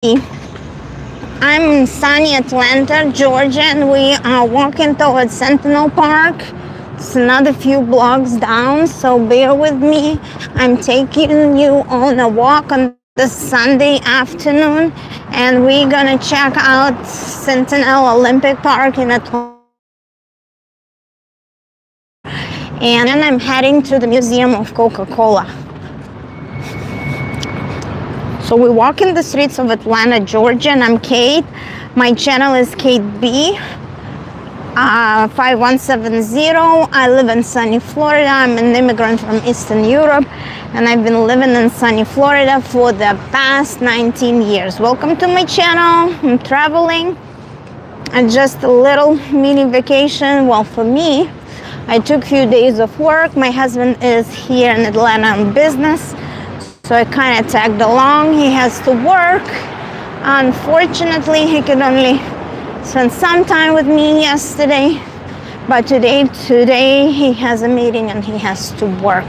I'm in sunny Atlanta, Georgia, and we are walking towards Centennial Park. It's another few blocks down, so bear with me. I'm taking you on a walk on this Sunday afternoon, and we're gonna check out Centennial Olympic Park in Atlanta. And then I'm heading to the Museum of Coca-Cola. So we walk in the streets of Atlanta, Georgia, and I'm Kate. My channel is Kate B. 5170. I live in sunny Florida. I'm an immigrant from Eastern Europe, and I've been living in sunny Florida for the past 19 years. Welcome to my channel. I'm traveling and just a little mini vacation. Well, for me, I took a few days of work. My husband is here in Atlanta on business, so I kind of tagged along. He has to work. Unfortunately, he could only spend some time with me yesterday, but today he has a meeting and he has to work.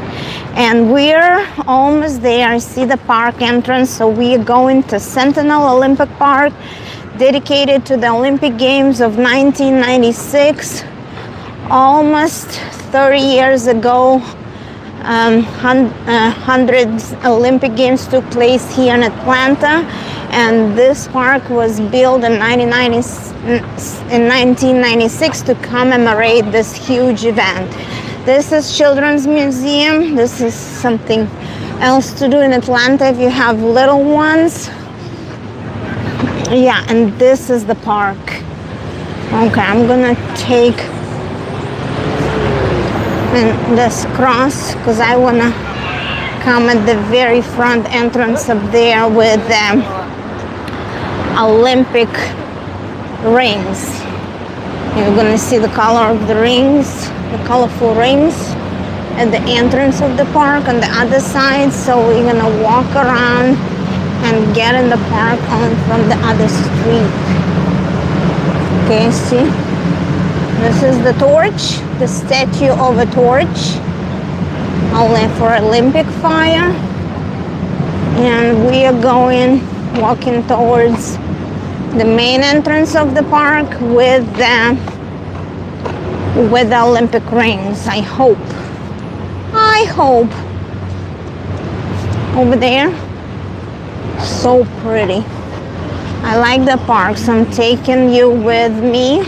And we're almost there. I see the park entrance, so we are going to Centennial Olympic Park, dedicated to the Olympic Games of 1996. Almost 30 years ago, hundreds Olympic Games took place here in Atlanta, and this park was built in 1996 to commemorate this huge event. This is Children's Museum. This is something else to do in Atlanta if you have little ones. Yeah, and this is the park. Okay, I'm gonna take this cross because I want to come at the very front entrance up there with the Olympic rings. You're going to see the color of the rings, the colorful rings at the entrance of the park on the other side. So we're going to walk around and get in the park on from the other street. Okay, see? This is the torch, the statue of a torch, only for Olympic fire. And we are walking towards the main entrance of the park with the Olympic rings, I hope. Over there, so pretty. I like the park, so I'm taking you with me.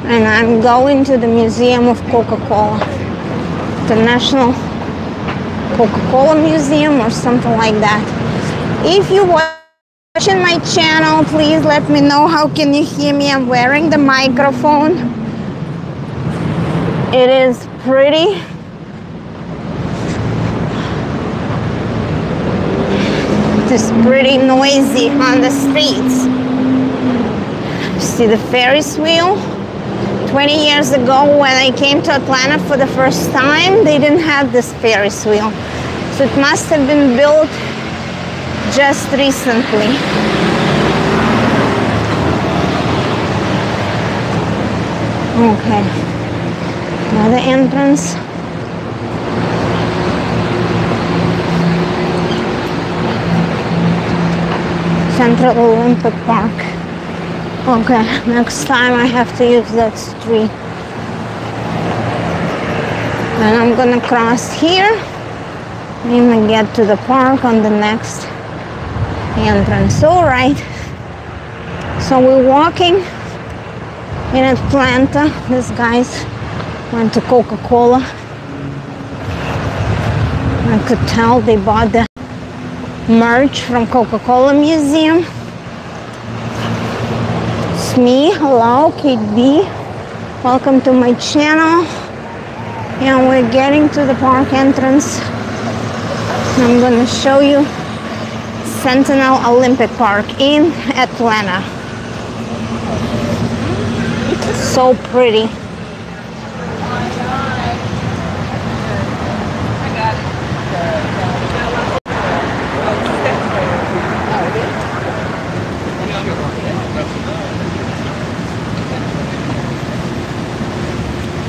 And I'm going to the Museum of Coca-Cola, the National Coca-Cola Museum or something like that. If you're watching my channel, please let me know how can you hear me. I'm wearing the microphone. It is pretty. It's pretty noisy on the streets. See the Ferris wheel? 20 years ago when I came to Atlanta for the first time, they didn't have this Ferris wheel. So it must have been built just recently. Okay, another entrance. Central Olympic Park. Okay, next time I have to use that street. And I'm gonna cross here and get to the park on the next entrance. All right. So we're walking in Atlanta. These guys went to Coca-Cola. I could tell they bought the merch from Coca-Cola Museum. Me, hello, Kate B. Welcome to my channel. And we're getting to the park entrance. I'm going to show you Centennial Olympic Park in Atlanta. It's so pretty.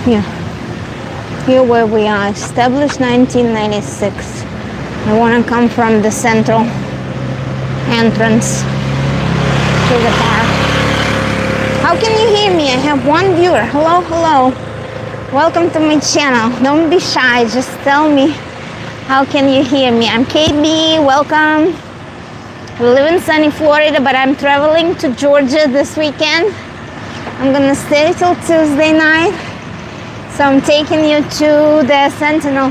Yeah, here where we are, established 1996. I want to come from the central entrance. to the park. How can you hear me? I have one viewer. Hello, hello. Welcome to my channel. Don't be shy, just tell me how can you hear me. I'm KB, welcome. I live in sunny Florida, but I'm traveling to Georgia this weekend. I'm gonna stay till Tuesday night. So I'm taking you to the Sentinel.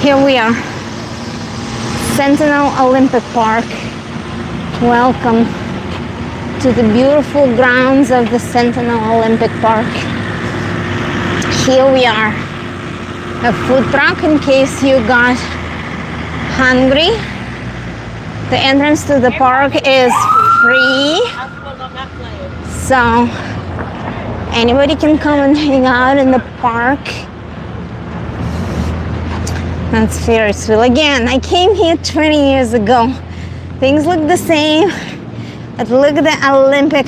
Here we are. Sentinel Olympic Park. Welcome to the beautiful grounds of the Sentinel Olympic Park. Here we are. A food truck in case you got hungry. The entrance to the park is free. So anybody can come and hang out in the park. That's Ferrisville. Again, I came here 20 years ago. Things look the same, but look at the Olympic.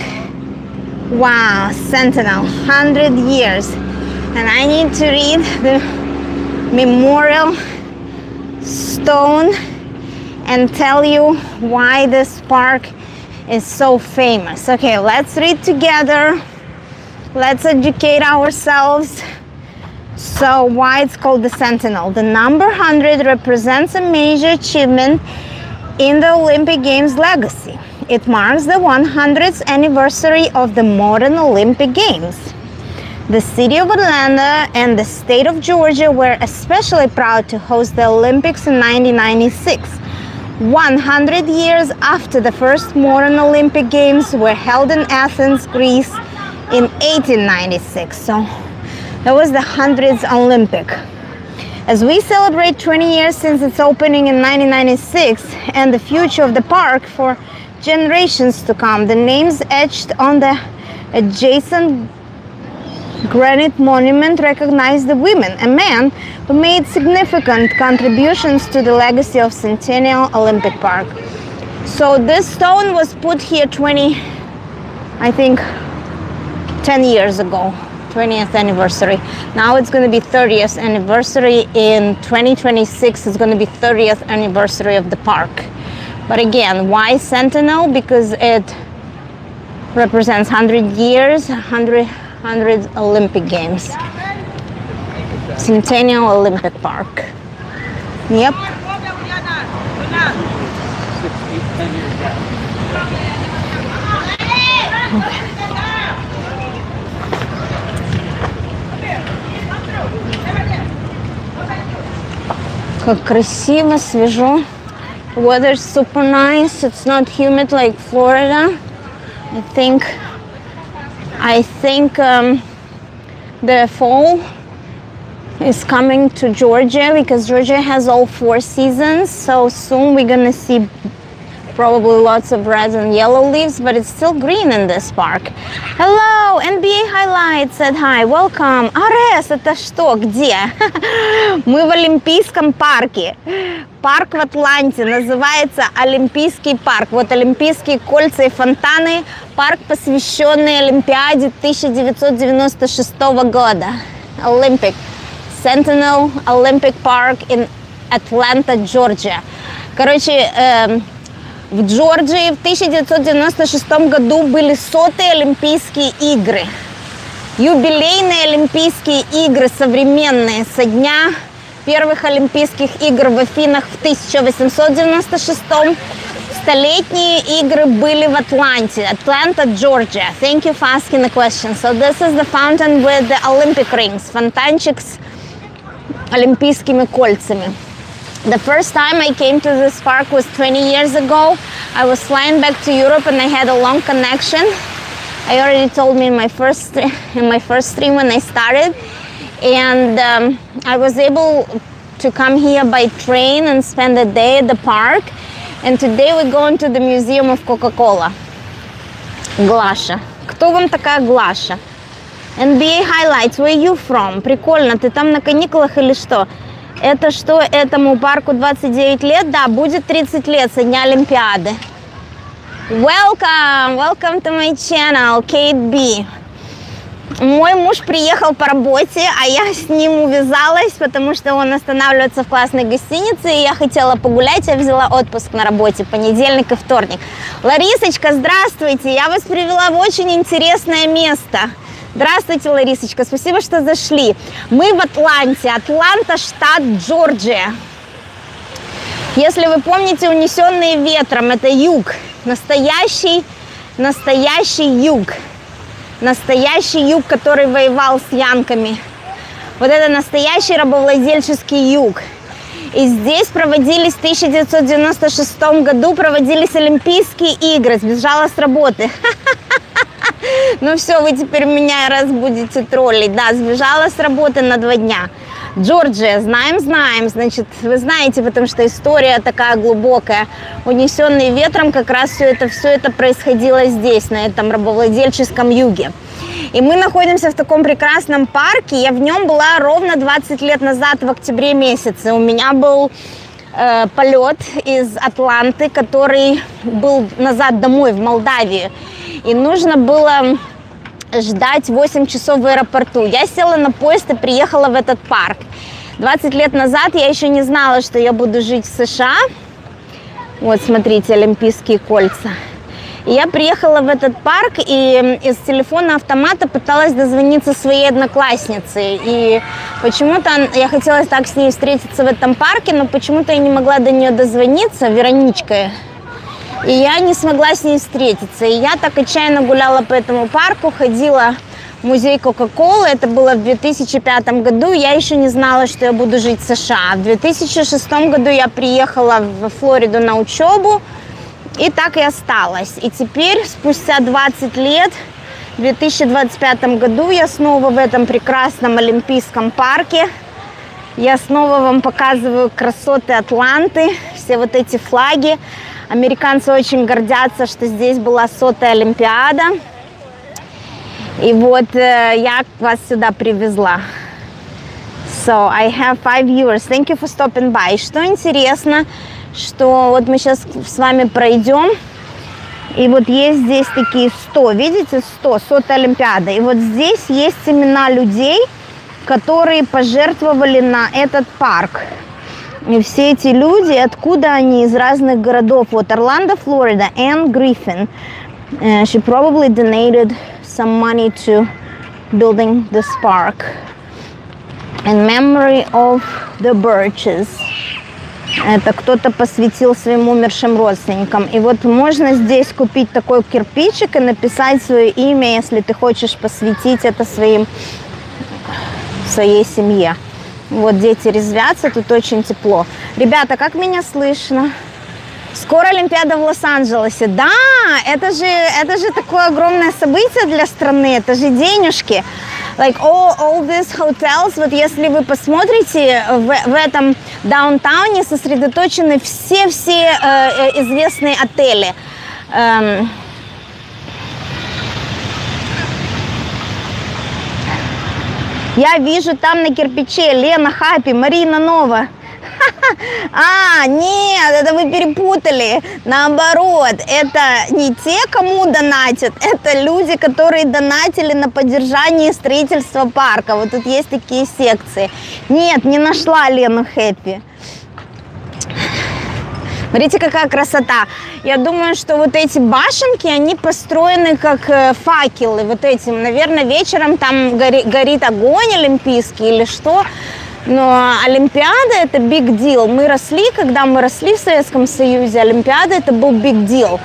Wow, Sentinel, 100 years. And I need to read the memorial stone and tell you why this park is so famous. Okay, let's read together. Let's educate ourselves. So why it's called the Sentinel? The number 100 represents a major achievement in the Olympic Games legacy. It marks the 100th anniversary of the modern Olympic Games. The city of Atlanta and the state of Georgia were especially proud to host the Olympics in 1996, 100 years after the first modern Olympic Games were held in Athens, Greece in 1896. So that was the 100th Olympic. As we celebrate 20 years since its opening in 1996 and the future of the park for generations to come, the names etched on the adjacent granite monument recognize the women and men who made significant contributions to the legacy of Centennial Olympic Park. So this stone was put here 10 years ago, 20th anniversary. Now it's going to be 30th anniversary in 2026. It's going to be 30th anniversary of the park. But again, why Sentinel? Because it represents 100 years, 100 Olympic Games. Centennial Olympic Park. Yep. Okay. Как красиво, свежо. Weather's super nice. It's not humid like Florida. I think the fall is coming to Georgia because Georgia has all 4 seasons. So soon we're gonna see probably lots of red and yellow leaves, but it's still green in this park. Hello, NBA Highlights said hi, welcome. Арес, это что, где? Мы в Олимпийском парке. Парк в Атланте, называется Олимпийский парк. Вот Олимпийские кольца и фонтаны. Парк, посвященный Олимпиаде 1996 года. Olympic. Sentinel Olympic Park in Atlanta, Georgia. Короче, в Джорджии в 1996 году были 100-е Олимпийские игры. Юбилейные Олимпийские игры современные со дня первых Олимпийских игр в Афинах в 1896. Столетние игры были в Атланте, Atlanta, Georgia. Thank you for asking the question. So this is the fountain with the Olympic rings. Фонтанчик с олимпийскими кольцами. The first time I came to this park was 20 years ago. I was flying back to Europe and I had a long connection. I already told me in my first stream when I started. And I was able to come here by train and spend a day at the park. And today we're going to the Museum of Coca-Cola. Глаша. Кто вам такая Глаша? NBA Highlights, where you from? Прикольно, ты там на каникулах или что? Это что, этому парку 29 лет? Да, будет 30 лет со дня Олимпиады. Welcome to my channel, Kate B. Мой муж приехал по работе, а я с ним увязалась, потому что он останавливается в классной гостинице, и я хотела погулять, я взяла отпуск на работе, понедельник и вторник. Ларисочка, здравствуйте, я вас привела в очень интересное место. Здравствуйте, Ларисочка, спасибо, что зашли. Мы в Атланте, Атланта, штат Джорджия. Если вы помните, «Унесенные ветром» – это юг, настоящий юг. Настоящий юг, который воевал с янками. Вот это настоящий рабовладельческий юг. И здесь проводились в 1996 году проводились Олимпийские игры. Сбежала с работы. Ну все, вы теперь меня раз будете троллить. Да, сбежала с работы на 2 дня. Джорджия, знаем, значит, вы знаете, потому что история такая глубокая. «Унесенные ветром», как раз все это происходило здесь, на этом рабовладельческом юге. И мы находимся в таком прекрасном парке. Я в нем была ровно 20 лет назад, в октябре месяце. У меня был полет из Атланты, который был назад домой, в Молдавию. И нужно было ждать 8 часов в аэропорту. Я села на поезд и приехала в этот парк. 20 лет назад я еще не знала, что я буду жить в США. Вот, смотрите, Олимпийские кольца. И я приехала в этот парк и из телефона автомата пыталась дозвониться своей однокласснице. И почему-то я хотела так с ней встретиться в этом парке, но почему-то я не могла до нее дозвониться, Вероничка. И я не смогла с ней встретиться. И я так отчаянно гуляла по этому парку, ходила в музей Кока-Колы. Это было в 2005 году. Я еще не знала, что я буду жить в США. В 2006 году я приехала в Флориду на учебу. И так и осталась. И теперь, спустя 20 лет, в 2025 году, я снова в этом прекрасном Олимпийском парке. Я снова вам показываю красоты Атланты, все вот эти флаги. Американцы очень гордятся, что здесь была 100-я Олимпиада. И вот я вас сюда привезла. So, I have 5 viewers. Thank you for stopping by. Что интересно, что вот мы сейчас с вами пройдем. И вот есть здесь такие 100, видите, 100-я Олимпиада. И вот здесь есть имена людей, которые пожертвовали на этот парк. И все эти люди, откуда они, из разных городов. Вот Орландо, Флорида, Энн Гриффин. She probably donated some money to building this park. In memory of the Birches. Это кто-то посвятил своим умершим родственникам. И вот можно здесь купить такой кирпичик и написать свое имя, если ты хочешь посвятить это своей семье. Вот дети резвятся, тут очень тепло. Ребята, как меня слышно? Скоро Олимпиада в Лос-Анджелесе. Да, это же такое огромное событие для страны, это же денежки. Like all these hotels, вот если вы посмотрите, в этом даунтауне сосредоточены все известные отели. Я вижу там на кирпиче Лена Хаппи, Марина Нова. А, нет, это вы перепутали. Наоборот, это не те, кому донатят, это люди, которые донатили на поддержание строительства парка. Вот тут есть такие секции. Нет, не нашла Лену Хэппи. Смотрите, какая красота. Я думаю, что вот эти башенки, они построены как факелы. Вот этим, наверное, вечером там горит огонь олимпийский или что. Но Олимпиада – это big deal. Мы росли, когда мы росли в Советском Союзе, Олимпиада – это был big deal.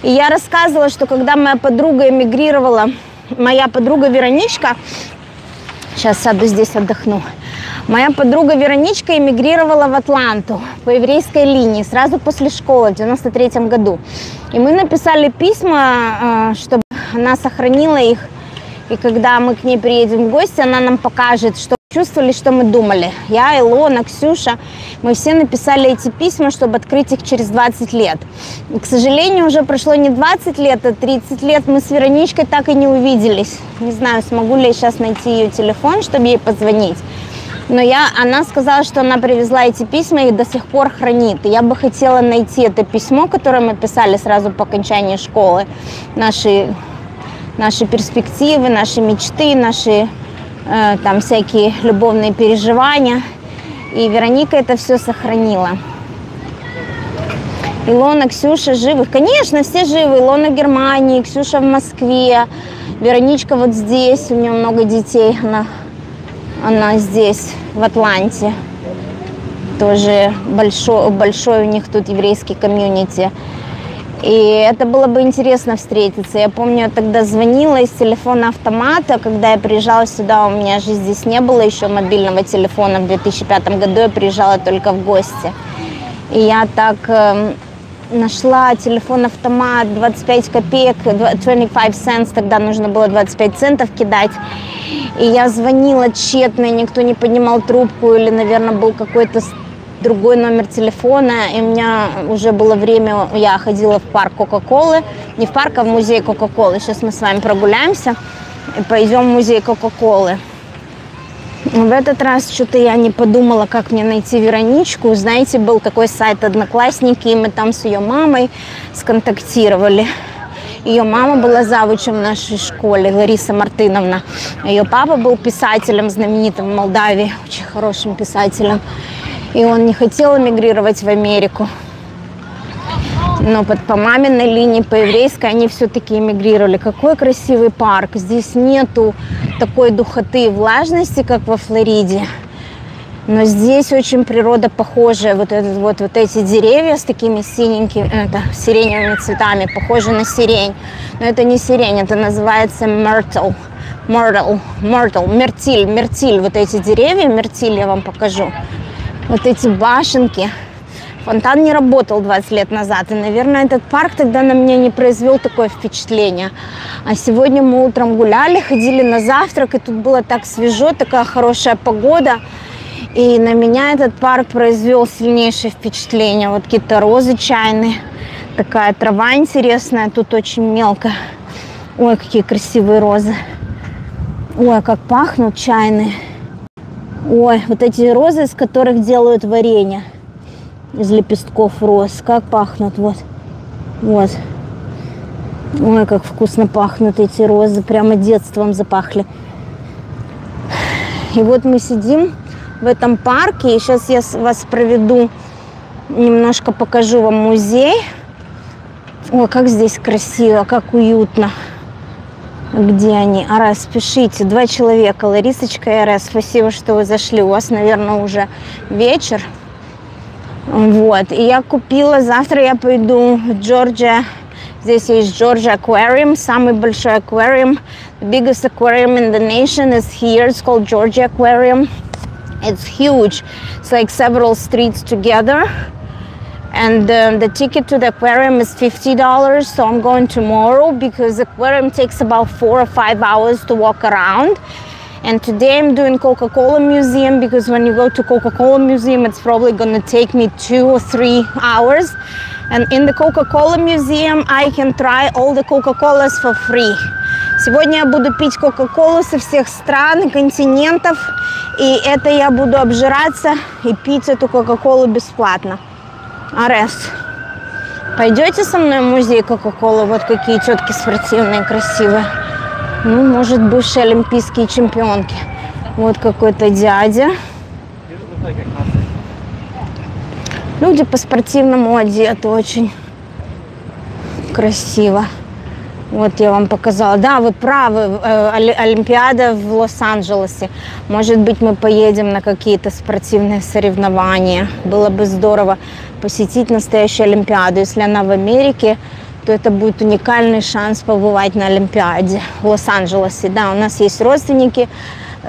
И я рассказывала, что когда моя подруга эмигрировала, моя подруга Вероничка, сейчас сяду здесь, отдохну. Моя подруга Вероничка эмигрировала в Атланту по еврейской линии сразу после школы в 93-м году. И мы написали письма, чтобы она сохранила их. И когда мы к ней приедем в гости, она нам покажет, что чувствовали, что мы думали. Я, Илона, Ксюша, мы все написали эти письма, чтобы открыть их через 20 лет. И, к сожалению, уже прошло не 20 лет, а 30 лет. Мы с Вероничкой так и не увиделись. Не знаю, смогу ли я сейчас найти ее телефон, чтобы ей позвонить. Но она сказала, что она привезла эти письма и до сих пор хранит. И я бы хотела найти это письмо, которое мы писали сразу по окончании школы нашей наши перспективы, наши мечты, наши там всякие любовные переживания. И Вероника это все сохранила. Илона, Ксюша живы? Конечно, все живы. Илона в Германии, Ксюша в Москве, Вероничка вот здесь, у нее много детей, она здесь, в Атланте. Тоже большой у них тут еврейский комьюнити. И это было бы интересно встретиться. Я помню, я тогда звонила из телефона автомата, когда я приезжала сюда, у меня же здесь не было еще мобильного телефона. В 2005 году я приезжала только в гости. И я так нашла телефон-автомат 25 копеек, 25 cents, тогда нужно было 25 центов кидать. И я звонила тщетно, никто не поднимал трубку, или, наверное, был какой-то другой номер телефона, и у меня уже было время, я ходила в парк Кока-Колы, не в парк, а в музей Кока-Колы. Сейчас мы с вами прогуляемся и пойдем в музей Кока-Колы. В этот раз что-то я не подумала, как мне найти Вероничку. Знаете, был такой сайт Одноклассники, и мы там с ее мамой сконтактировали. Ее мама была завучем в нашей школе, Лариса Мартыновна. Ее папа был писателем знаменитым в Молдавии, очень хорошим писателем. И он не хотел эмигрировать в Америку. Но по маминой линии, по еврейской, они все-таки эмигрировали. Какой красивый парк. Здесь нету такой духоты и влажности, как во Флориде. Но здесь очень природа похожая. Вот эти деревья с такими сиреневыми цветами, похожи на сирень. Но это не сирень, это называется myrtle. Мертиль. Вот эти деревья, мертиль я вам покажу. Вот эти башенки. Фонтан не работал 20 лет назад. И, наверное, этот парк тогда на меня не произвел такое впечатление. А сегодня мы утром гуляли, ходили на завтрак, и тут было так свежо, такая хорошая погода. И на меня этот парк произвел сильнейшее впечатление. Вот какие-то розы чайные, такая трава интересная, тут очень мелко. Ой, какие красивые розы. Ой, как пахнут чайные. Ой, вот эти розы, из которых делают варенье. Из лепестков роз. Как пахнут, вот. Вот. Ой, как вкусно пахнут эти розы. Прямо детством запахли. И вот мы сидим в этом парке. И сейчас я вас проведу, немножко покажу вам музей. Ой, как здесь красиво, как уютно. Где они? Арес, пишите. 2 человека. Ларисочка и Арес. Спасибо, что вы зашли. У вас, наверное, уже вечер. Вот. И я купила. Завтра я пойду в Джорджия. Здесь есть Georgia Aquarium. Самый большой аквариум. The biggest aquarium in the nation is here. It's called Georgia Aquarium. It's huge. It's like several streets together. And the ticket to the aquarium is $50, so I'm going tomorrow because the aquarium takes about 4 or 5 hours to walk around. And today I'm doing Coca-Cola Museum because when you go to Coca-Cola Museum, it's probably going to take me 2 or 3 hours. And in the Coca-Cola Museum, I can try all the Coca-Colas for free. Сегодня я буду пить Кока-Колу со всех стран, континентов, и это я буду обжираться и пить эту Кока-Колу бесплатно. Арес, пойдете со мной в музей Кока-Колы? Вот какие тетки спортивные, красивые. Ну, может, бывшие олимпийские чемпионки. Вот какой-то дядя. Люди по-спортивному одеты, очень красиво. Вот я вам показала. Да, вы правы, Олимпиада в Лос-Анджелесе. Может быть, мы поедем на какие-то спортивные соревнования. Было бы здорово посетить настоящую Олимпиаду. Если она в Америке, то это будет уникальный шанс побывать на Олимпиаде в Лос-Анджелесе. Да, у нас есть родственники.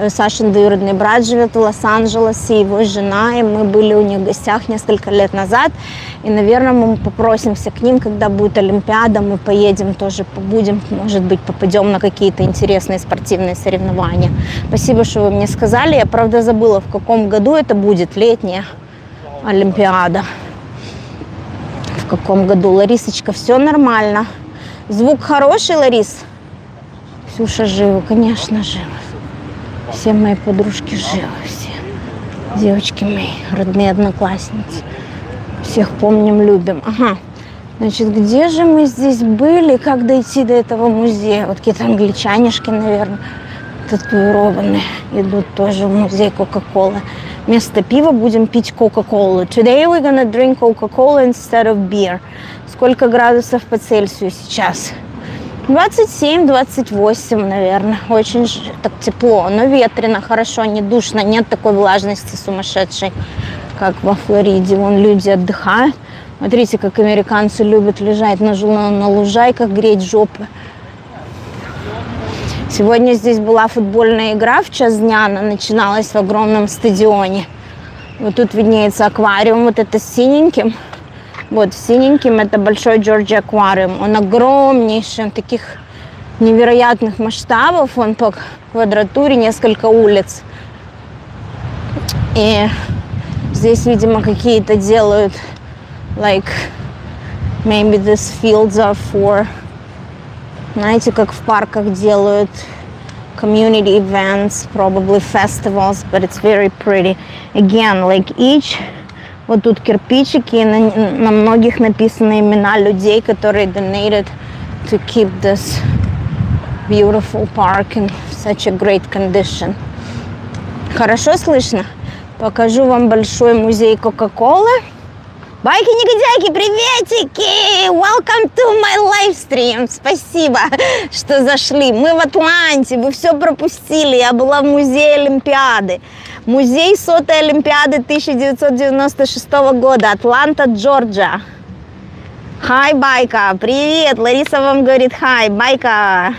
Сашин двоюродный брат живет в Лос-Анджелесе, его жена, и мы были у них в гостях несколько лет назад. И, наверное, мы попросимся к ним, когда будет Олимпиада, мы поедем тоже, побудем, может быть, попадем на какие-то интересные спортивные соревнования. Спасибо, что вы мне сказали. Я, правда, забыла, в каком году это будет, летняя Олимпиада. В каком году? Ларисочка, все нормально. Звук хороший, Ларис? Ксюша жива, конечно, жива. Все мои подружки живы, все. Девочки мои, родные одноклассницы. Всех помним, любим. Ага. Значит, где же мы здесь были, как дойти до этого музея? Вот какие-то англичанишки, наверное, татуированные, идут тоже в музей Кока-Колы. Вместо пива будем пить Кока-Колу. Today we're gonna drink Coca-Cola instead of beer. Сколько градусов по Цельсию сейчас? 27-28, наверное. Очень так тепло, но ветрено, хорошо, не душно, нет такой влажности сумасшедшей, как во Флориде. Вон люди отдыхают. Смотрите, как американцы любят лежать на лужайках, греть жопы. Сегодня здесь была футбольная игра в час дня, она начиналась в огромном стадионе. Вот тут виднеется аквариум, вот это синеньким. Вот синеньким это большой Georgia аквариум. Он огромнейший, он таких невероятных масштабов, он по квадратуре несколько улиц. И здесь, видимо, какие-то делают, like, maybe these fields are for, знаете, как в парках делают community events, probably festivals, but it's very pretty. Again, like each, вот тут кирпичики, на многих написаны имена людей, которые donated to keep this beautiful park in such a great condition. Хорошо слышно? Покажу вам большой музей Кока-Колы. Байки-негодяйки, приветики! Welcome to my live stream. Спасибо, что зашли. Мы в Атланте, вы все пропустили. Я была в музее Олимпиады. Музей 100-й Олимпиады 1996 года. Атланта, Джорджия. Хай, Байка. Привет. Лариса вам говорит хай. Байка.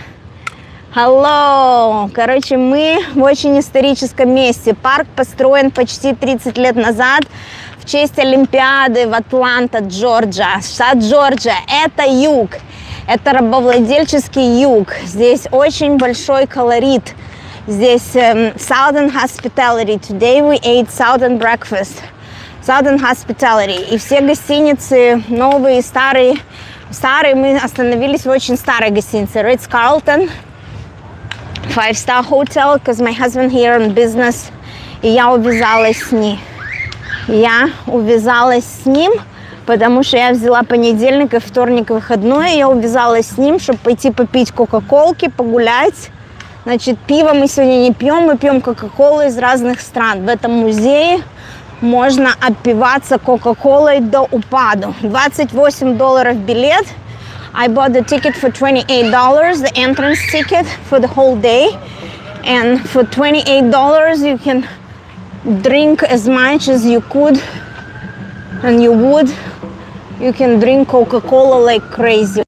Hello. Короче, мы в очень историческом месте. Парк построен почти 30 лет назад в честь Олимпиады в Атланта, Джорджия. Штат Джорджия. Это юг. Это рабовладельческий юг. Здесь очень большой колорит. Здесь Southern Hospitality. Today we ate Southern breakfast. Southern Hospitality. И все гостиницы, новые и старые. Старые, мы остановились в очень старой гостинице. Ritz-Carlton. 5-star hotel, because my husband here on business. И я увязалась с ним. Потому что я взяла понедельник и вторник выходной. Я увязалась с ним, чтобы пойти попить кока-колки, погулять. Значит, пиво мы сегодня не пьем, мы пьем кока-колу из разных стран. В этом музее можно опиваться кока-колой до упаду. $28 билет. I bought the ticket for $28, the entrance ticket for the whole day. And for $28 you can drink as much as you could and you would. You can drink Coca-Cola like crazy.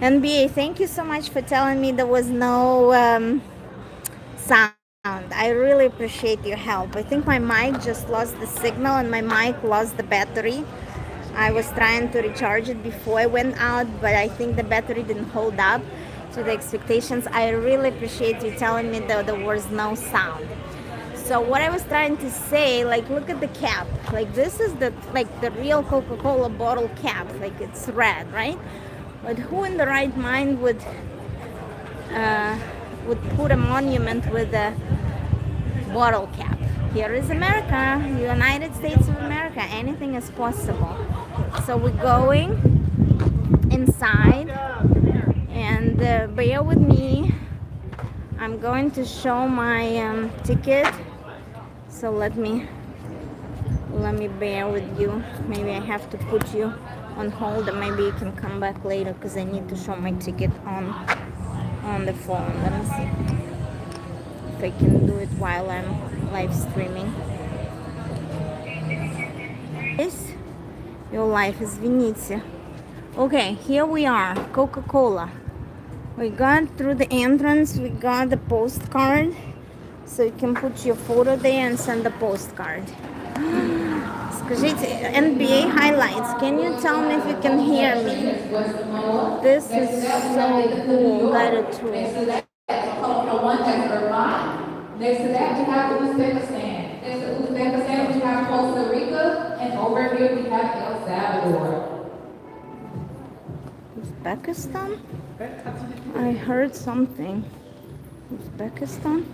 NBA, thank you so much for telling me there was no sound. I really appreciate your help. I think my mic just lost the signal and my mic lost the battery. I was trying to recharge it before I went out, but I think the battery didn't hold up to the expectations. I really appreciate you telling me that there was no sound. So what I was trying to say, like, look at the cap. Like, this is the real Coca-Cola bottle cap. Like, it's red, right? But who in the right mind would put a monument with a bottle cap? Here is America, United States of America. Anything is possible. So we're going inside, and bear with me. I'm going to show my ticket. So let me bear with you. Maybe I have to put you on hold, and maybe you can come back later because I need to show my ticket on the phone. Let me see if I can do it while I'm live streaming. Yes, your life is Vinnytsia. Okay, here we are, Coca-Cola. We got through the entrance, we got the postcard, so you can put your photo there and send the postcard. Скажите, NBA highlights, can you tell me if you can hear me? This is so cool, guided tour. Next to that we have Uzbekistan. Next to Uzbekistan we have Costa Rica, and over here we have El Salvador. Uzbekistan? I heard something. Uzbekistan?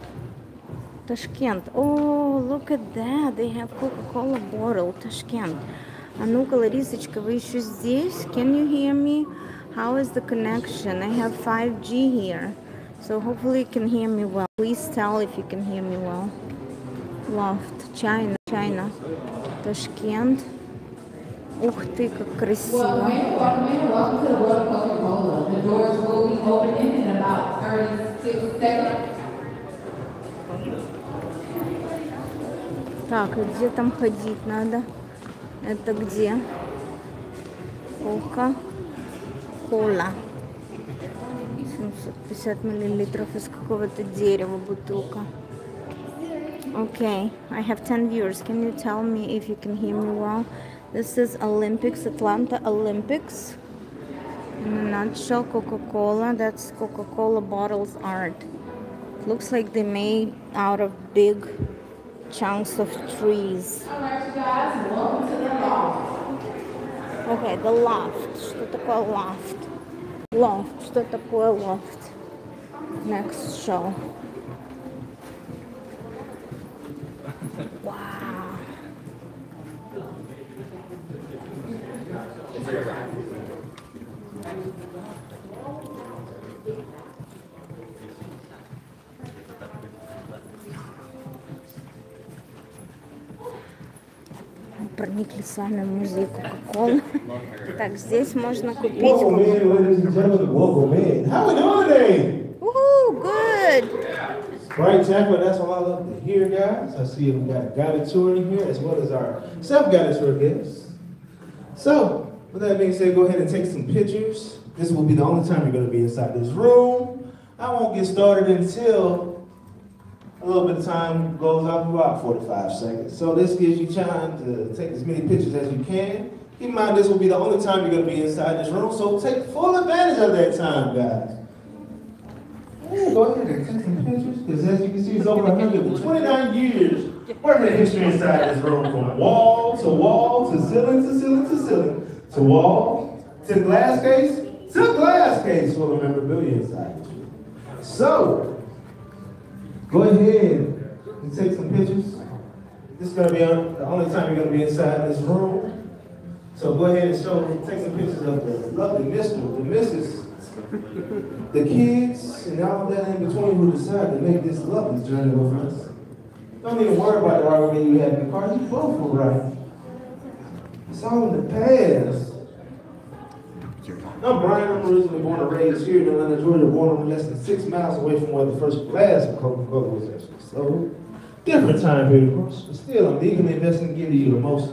Tashkent. Oh, look at that. They have Coca-Cola bottle. Tashkent. А ну-ка, Ларисочка, вы еще здесь? Can you hear me? How is the connection? I have 5G here. So hopefully you can hear me well. Please tell if you can hear me well. Loft. China. Tashkent. Ух ты, как красиво. Welcome to the world of Coca-Cola. The doors will be opening in about 36 seconds. Так, и где там ходить надо? Это где? Кока-кола. 750 миллилитров из какого-то дерева бутылка. Okay, I have 10 viewers. Can you tell me if you can hear me well? This is Olympics, Atlanta Olympics. In a nutshell, Coca-Cola. That's Coca-Cola bottles art. It looks like they made out of big chunks of trees. Alright, you guys, welcome to the loft. Okay, the loft. Что такое loft? Loft. Что такое loft? Next show. Wow. Проникли с вами в музей Coca-Cola. Так, здесь можно купить. Welcome in, ladies and gentlemen. Welcome in. How we doing today? Woohoo, good. Right, Jacqueline, that's what I love to hear, guys. I see we got a guided tour in here as well as our self-guided tour guests. So, with that being said, go ahead and take some pictures. This will be the only time you're going to be inside this room. I won't get started until a little bit of time goes up, about 45 seconds. So this gives you time to take as many pictures as you can. Keep in mind, this will be the only time you're going to be inside this room, so take full advantage of that time, guys. Yeah, go ahead and take some pictures, because as you can see, it's over 129 years worth of history inside this room, from wall to wall, to ceiling to ceiling to ceiling, to wall, to glass case full of memorabilia inside this room. So, go ahead and take some pictures. This is going to be the only time you're going to be inside this room. So go ahead and take some pictures of the lovely Mr., the Mrs., the kids, and all that in between who decide to make this lovely journey with us. Don't even worry about the argument you had in the car. You both were right. It's all in the past. I'm Brian. I'm originally born and raised here in Atlanta, Georgia, born less than 6 miles away from where the first glass of Coca-Cola was actually sold. Different time period, of course, but still, I'm eagerly invested in giving you the most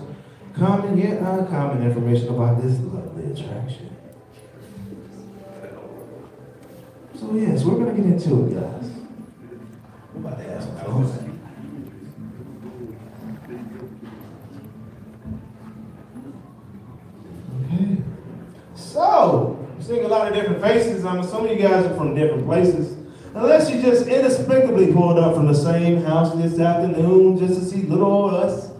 common yet uncommon information about this lovely attraction. So yes, we're gonna get into it, guys. I'm about to ask some folks. Okay. So, I'm seeing a lot of different faces. I'm assuming you guys are from different places. Unless you just inexplicably pulled up from the same house this afternoon just to see little old us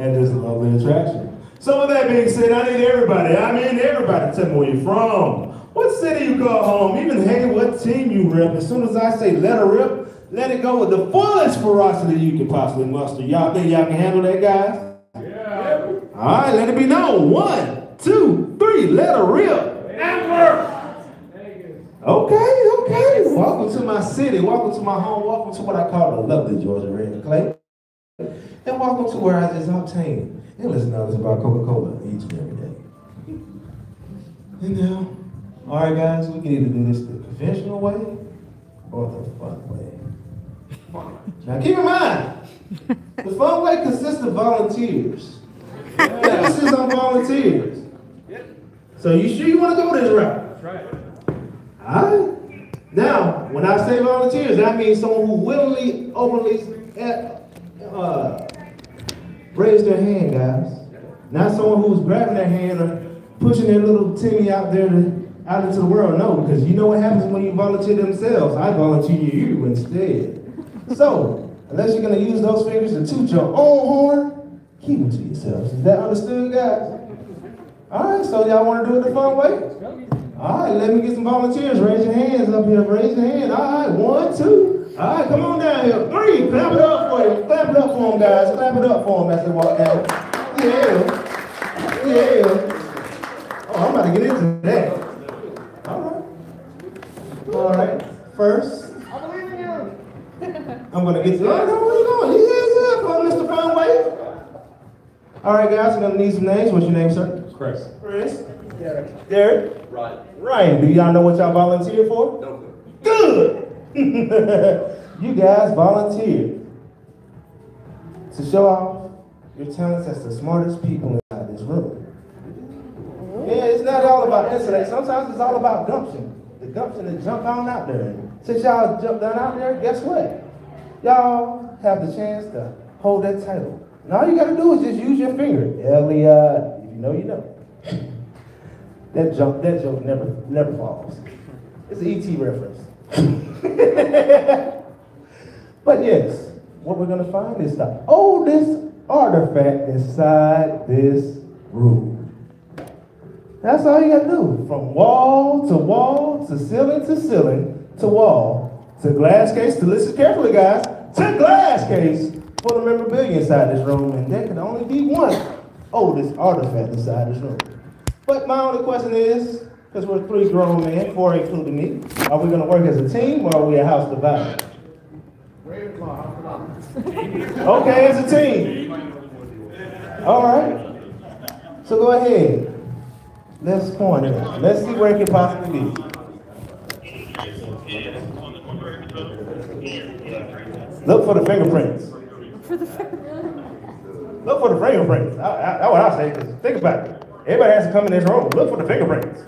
and this lovely attraction. So with that being said, I need everybody to tell me where you're from. What city you call home, even hey, what team you rep. As soon as I say let her rip, let it go with the fullest ferocity you can possibly muster. Y'all think y'all can handle that, guys? Yeah. All right, let it be known. 1, 2, 3, let her rip. Amber. Okay. Welcome to my city. Welcome to my home. Welcome to what I call the lovely Georgia Red and Clay. And welcome to where I just obtained endless knowledge about Coca-Cola each and every day. And now, all right, guys, we can either do this the conventional way or the fun way. Now, keep in mind, the fun way consists of volunteers. Emphasis on volunteers. So you sure you want to go this route? That's right. All right. Now, when I say volunteers, that means someone who willingly, openly raised their hand, guys. Not someone who's grabbing their hand or pushing their little Timmy out there out into the world. No, because you know what happens when you volunteer themselves. I volunteer you instead. So, unless you're going to use those fingers to toot your own horn, keep them to yourselves. Is that understood, guys? All right, so y'all want to do it the fun way? All right, let me get some volunteers. Raise your hands up here. Raise your hand. All right, 1, 2. All right, come on down here. 3, clap it up for you. Clap it up for them, guys. Clap it up for them as they walk down. Yeah. Oh, I'm about to get into that. All right. First, I believe in you. I'm going to get to it. Oh, where you going? Yeah. Come on, Mr. Funway. All right, guys, I'm going to need some names. What's your name, sir? Chris. Derek. Ryan. Do y'all know what y'all volunteered for? No. Good. You guys volunteered to show off your talents as the smartest people inside this room. Yeah, it's not all about intellect. Sometimes it's all about gumption. The gumption to jump on out there. Since y'all jumped down out there, guess what? Y'all have the chance to hold that title. And all you gotta do is just use your finger. Elliot, if you know, you know. That joke never falls. It's an E.T. reference. But yes, what we're gonna find is the oldest artifact inside this room. That's all you gotta do. From wall to ceiling to wall to glass case to listen carefully, guys, to glass case for the memorabilia inside this room. And there can only be one oldest artifact inside this room. But my only question is, because we're 3 grown men, 4 including me, are we gonna work as a team or are we a house divided? Okay, as a team. All right. So go ahead. Let's point it out. Let's see where it can possibly be. Look for the fingerprints. Look for the fingerprints. That's what I say. Cause think about it. Everybody has to come in this room. Look for the fingerprints.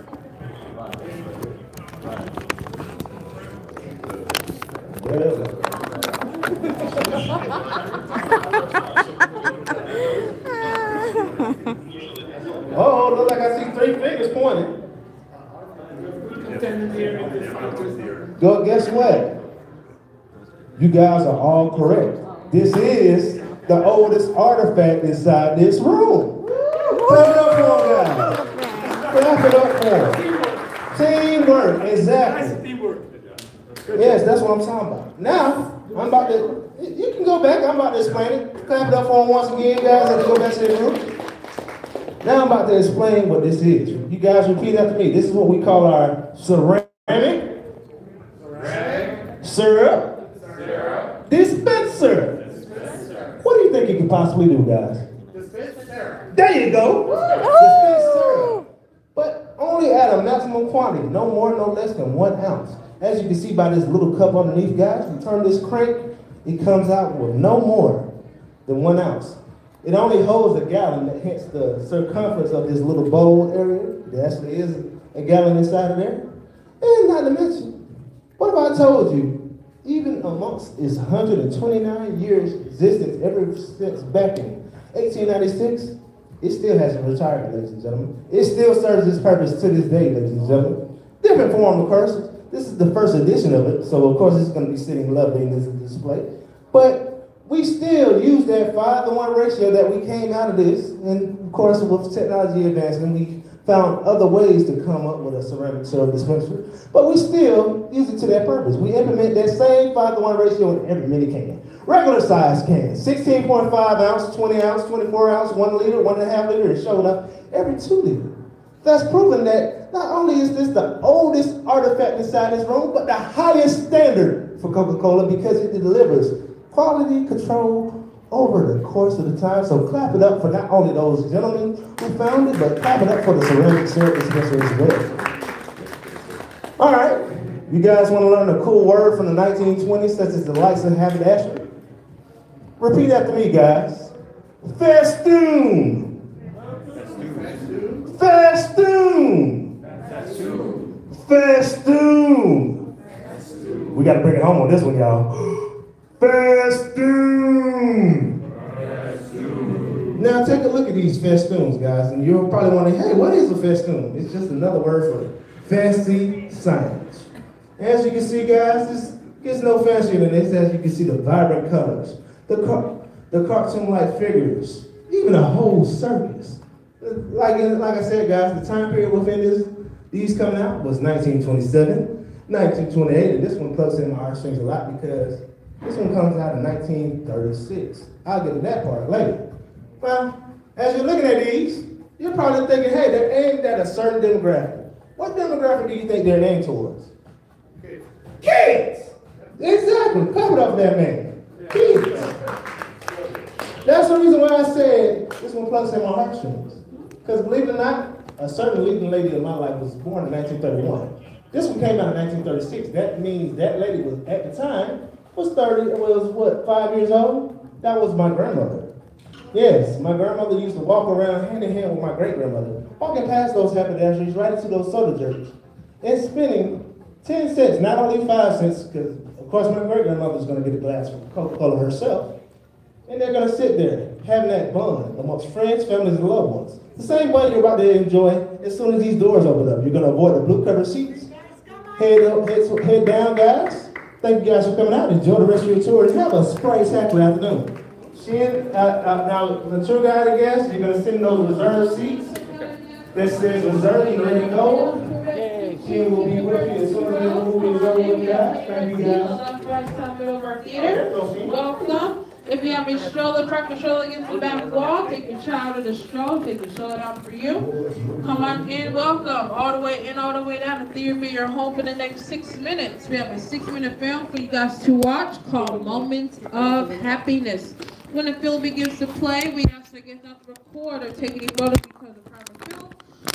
Oh, look like I see 3 fingers pointing. Go, guess what? You guys are all correct. This is the oldest artifact inside this room. Clap it up for them, guys. Clap it up for them. Teamwork, exactly. Yes, that's what I'm talking about. Now, I'm about to, you can go back, I'm about to explain it. Clap it up for them once again, guys, as we go back to the room. Now I'm about to explain what this is. You guys repeat after me. This is what we call our ceramic syrup dispenser. What do you think it could possibly do, guys? There you go. Dispenser. But only at a maximum quantity. No more, no less than 1 ounce. As you can see by this little cup underneath, guys, you turn this crank, it comes out with no more than 1 ounce. It only holds a gallon, hence the circumference of this little bowl area. There actually is a gallon inside of there. And not to mention, What if I told you, even amongst its 129 years existence ever since back in 1896, it still hasn't retired, ladies and gentlemen. It still serves its purpose to this day, ladies and gentlemen. Different form, of course. This is the first edition of it, so of course it's going to be sitting lovely in this display. But we still use that 5-to-1 ratio that we came out of this, and of course with technology advancing, we found other ways to come up with a ceramic syrup dispenser, but we still use it to that purpose. We implement that same 5-to-1 ratio in every mini can. Regular size can, 16.5 ounce, 20 ounce, 24 ounce, 1 liter, 1.5 liter is showing up every 2 liter. That's proven that not only is this the oldest artifact inside this room, but the highest standard for Coca-Cola because it delivers quality control over the course of the time. So clap it up for not only those gentlemen who found it, but clap it up for the ceramic syrup dispenser as well. All right, you guys want to learn a cool word from the 1920s, such as the likes of haberdashery? Repeat after me, guys. Festoon. Festoon. Festoon. We got to bring it home on this one, y'all. Festoon. Now take a look at these festoons, guys, and you're probably wondering, hey, what is a festoon? It's just another word for fancy signage. As you can see, guys, this gets no fancier than this. As you can see, the vibrant colors, the cartoon-like figures, even a whole circus. Like I said, guys, the time period within these coming out was 1927, 1928, and this one plugs in my heartstrings a lot because this one comes out in 1936. I'll get to that part later. Well, as you're looking at these, you're probably thinking, hey, they're aimed at a certain demographic. What demographic do you think they're aimed towards? Kids! Exactly. Cover up that man. Kids. That's the reason why I said this one plugs in my heartstrings. Because believe it or not, a certain leading lady in my life was born in 1931. This one came out in 1936. That means that lady was, at the time, was 5 years old? That was my grandmother. Yes, my grandmother used to walk around hand in hand with my great-grandmother, walking past those haberdasheries right into those soda jerks, and spending 10 cents, not only 5 cents, because of course my great-grandmother's going to get a glass of Coca-Cola herself, and they're going to sit there having that bond amongst friends, families, and loved ones. The same way you're about to enjoy as soon as these doors open up. You're going to avoid the blue-covered seats. Head down, guys. Thank you guys for coming out. Enjoy the rest of your tour and have a spectacular afternoon. Now, the tour guide, I guess, you're going to sit in those reserved seats that says reserved in red and gold. She will be with you as soon as the movie is over with you guys. Thank you guys. Welcome. If you have a stroller, park your stroller against the back wall. Take your child to the stroller. Take your stroller out for you. Come on in. Welcome. All the way in, all the way down. The theater be your home for the next 6 minutes. We have a 6-minute film for you guys to watch called Moments of Happiness. When the film begins to play, we ask the guests not to record or take any photos because of private film.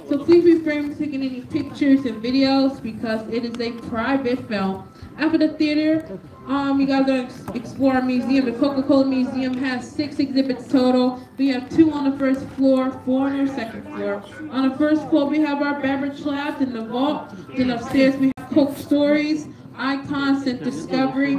So please refrain from taking any pictures and videos because it is a private film. After the theater, you guys are explore our museum. The Coca-Cola Museum has 6 exhibits total. We have 2 on the first floor, 4 on the second floor. On the first floor, we have our beverage labs in the vault. Then upstairs, we have Coke Stories, Icons, and Discovery.